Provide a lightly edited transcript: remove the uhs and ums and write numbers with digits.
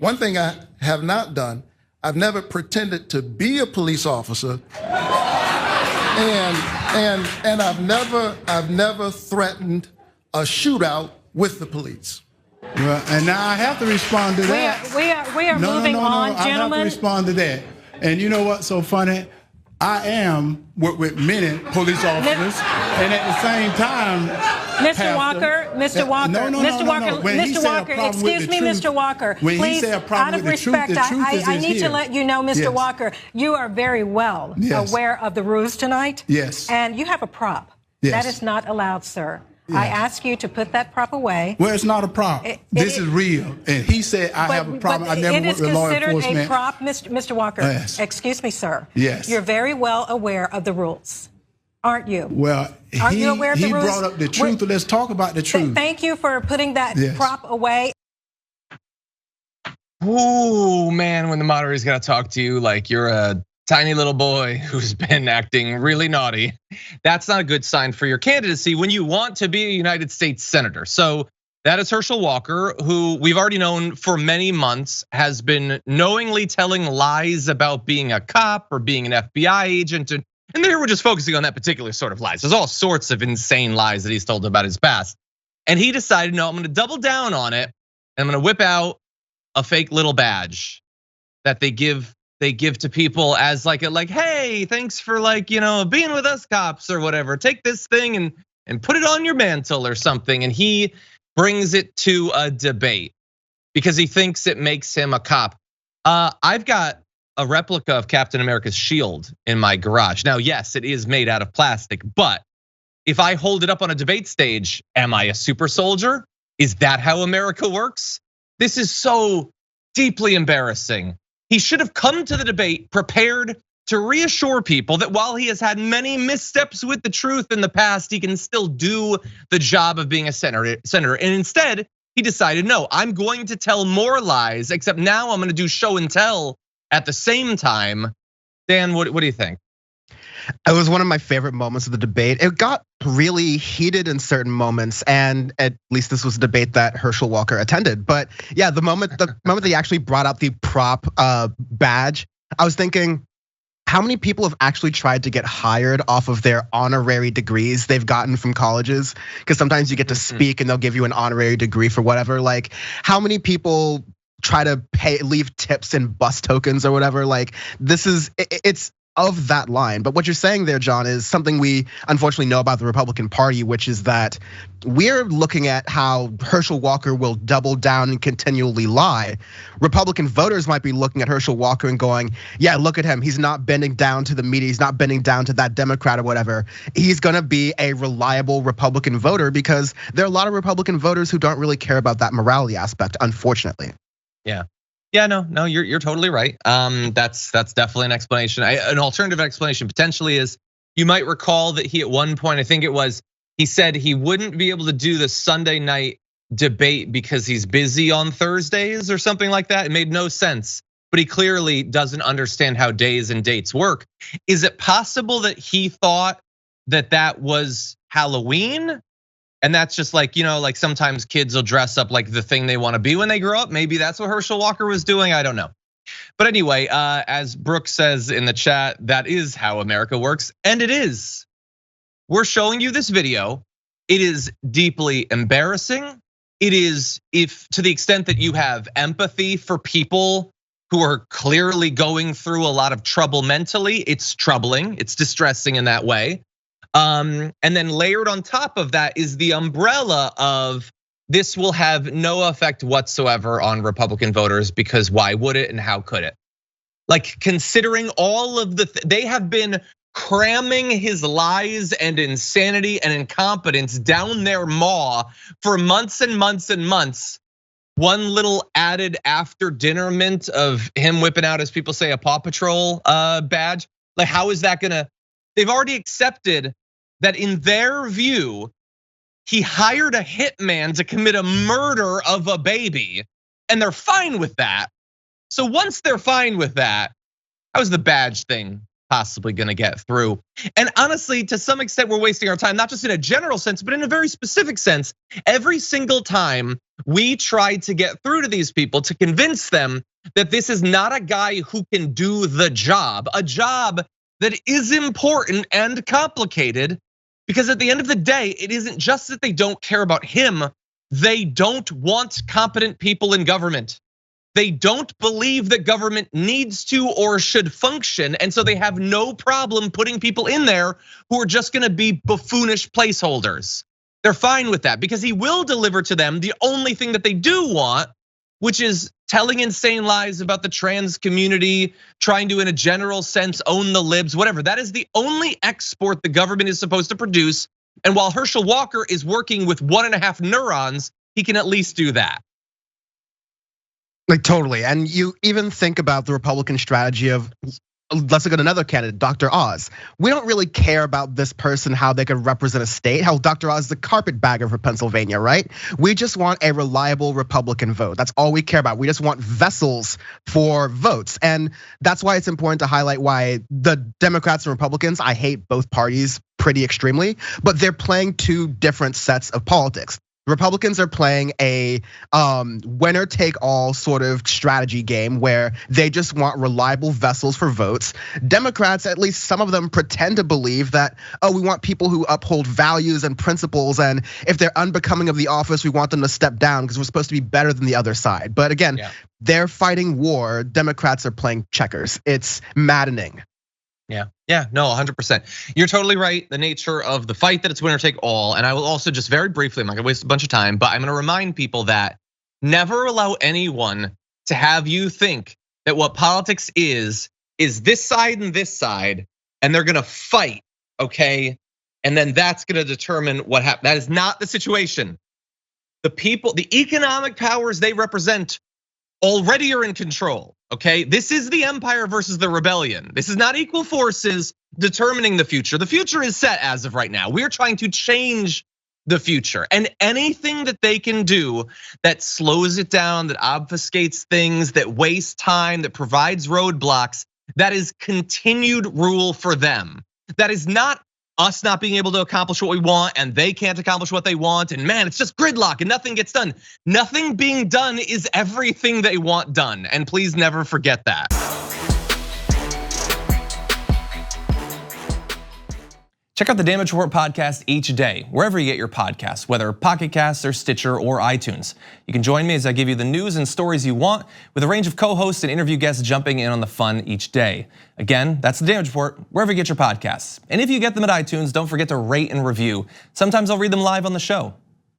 One thing I have not done, I've never pretended to be a police officer, and I've never threatened a shootout with the police. Well, and now I have to respond to that. We are moving on, gentlemen. I have to respond to that. And you know what's so funny? I am with many police officers, and at the same time, Mr. Walker, Mr. Walker, Mr. Walker, Mr. Walker, excuse me, Mr. Walker, please, out of respect, I need to let you know, Mr. Walker, you are very well aware of the rules tonight. Yes. And you have a prop. Yes. That is not allowed, sir. I ask you to put that prop away. Well, it's not a prop. This is real. And he said I have a problem. I never worked with law enforcement. It is considered a prop, Mr. Walker. Yes. Excuse me, sir. Yes. You're very well aware of the rules, aren't you? Well, aren't you aware of the rules? He brought up the truth. Let's talk about the truth. Thank you for putting that prop away. Ooh, man, when the moderator's got to talk to you like you're a tiny little boy who's been acting really naughty, that's not a good sign for your candidacy when you want to be a United States senator. So that is Herschel Walker, who we've already known for many months has been knowingly telling lies about being a cop or being an FBI agent. And there we're just focusing on that particular sort of lies. There's all sorts of insane lies that he's told about his past. And he decided, no, I'm gonna double down on it. And I'm gonna whip out a fake little badge that they give to people as like, hey, thanks for being with us cops or whatever. Take this thing and put it on your mantle or something. And he brings it to a debate because he thinks it makes him a cop. I've got a replica of Captain America's shield in my garage. Now, yes, it is made out of plastic, but if I hold it up on a debate stage, am I a super soldier? Is that how America works? This is so deeply embarrassing. He should have come to the debate prepared to reassure people that while he has had many missteps with the truth in the past, he can still do the job of being a senator. And instead, he decided, no, I'm going to tell more lies, except now I'm gonna do show and tell at the same time. Dan, what do you think? It was one of my favorite moments of the debate. It got really heated in certain moments, and at least this was a debate that Herschel Walker attended. But yeah, the moment that he actually brought out the prop badge, I was thinking, how many people have actually tried to get hired off of their honorary degrees they've gotten from colleges? Because sometimes you get to speak and they'll give you an honorary degree for whatever. Like, how many people try to leave tips and bus tokens or whatever? Like, it's of that line. But what you're saying there, John, is something we unfortunately know about the Republican Party, which is that we're looking at how Herschel Walker will double down and continually lie. Republican voters might be looking at Herschel Walker and going, yeah, look at him. He's not bending down to the media. He's not bending down to that Democrat or whatever. He's gonna be a reliable Republican voter because there are a lot of Republican voters who don't really care about that morality aspect, unfortunately. Yeah, no, you're totally right. That's definitely an explanation. An alternative explanation potentially is you might recall that he at one point, I think it was, he said he wouldn't be able to do the Sunday night debate because he's busy on Thursdays or something like that. It made no sense, but he clearly doesn't understand how days and dates work. Is it possible that he thought that was Halloween? And that's just like, like sometimes kids will dress up like the thing they want to be when they grow up. Maybe that's what Herschel Walker was doing, I don't know. But anyway, as Brooke says in the chat, that is how America works, and it is. We're showing you this video. It is deeply embarrassing. It is, if to the extent that you have empathy for people who are clearly going through a lot of trouble mentally, it's troubling, it's distressing in that way. And then layered on top of that is the umbrella of this will have no effect whatsoever on Republican voters because why would it and how could it? Like considering all of they have been cramming his lies and insanity and incompetence down their maw for months and months and months. One little added after dinner mint of him whipping out, as people say, a Paw Patrol badge. Like how is that gonna, they've already accepted that in their view, he hired a hitman to commit a murder of a baby, and they're fine with that. So once they're fine with that, how is the badge thing possibly gonna get through. And honestly, to some extent, we're wasting our time, not just in a general sense, but in a very specific sense. Every single time we try to get through to these people to convince them that this is not a guy who can do the job, a job that is important and complicated, because at the end of the day, it isn't just that they don't care about him, they don't want competent people in government. They don't believe that government needs to or should function, and so they have no problem putting people in there who are just gonna be buffoonish placeholders. They're fine with that because he will deliver to them the only thing that they do want, which is telling insane lies about the trans community, trying to, in a general sense, own the libs, whatever. That is the only export the government is supposed to produce. And while Herschel Walker is working with 1.5 neurons, he can at least do that. Like totally, and you even think about the Republican strategy of, let's look at another candidate, Dr. Oz. We don't really care about this person, how they could represent a state. How Dr. Oz is the carpetbagger for Pennsylvania, right? We just want a reliable Republican vote. That's all we care about. We just want vessels for votes. And that's why it's important to highlight why the Democrats and Republicans, I hate both parties pretty extremely, but they're playing two different sets of politics. Republicans are playing a winner take all sort of strategy game where they just want reliable vessels for votes. Democrats, at least some of them, pretend to believe that, we want people who uphold values and principles, and if they're unbecoming of the office, we want them to step down because we're supposed to be better than the other side. But again, they're fighting war. Democrats are playing checkers. It's maddening. Yeah, no, 100%. You're totally right. The nature of the fight that it's winner take all. And I will also just very briefly, I'm not gonna waste a bunch of time, but I'm gonna remind people that never allow anyone to have you think that what politics is this side and this side, and they're gonna fight, okay? And then that's gonna determine what happens. That is not the situation. The people, the economic powers they represent already are in control, okay? This is the empire versus the rebellion. This is not equal forces determining the future. The future is set as of right now. We're trying to change the future, and anything that they can do that slows it down, that obfuscates things, that wastes time, that provides roadblocks, that is continued rule for them. That is not us not being able to accomplish what we want and they can't accomplish what they want, and man, it's just gridlock and nothing gets done. Nothing being done is everything they want done, and please never forget that. Check out the Damage Report podcast each day, wherever you get your podcasts, whether Pocket Casts or Stitcher or iTunes. You can join me as I give you the news and stories you want, with a range of co-hosts and interview guests jumping in on the fun each day. Again, that's the Damage Report, wherever you get your podcasts. And if you get them at iTunes, don't forget to rate and review. Sometimes I'll read them live on the show.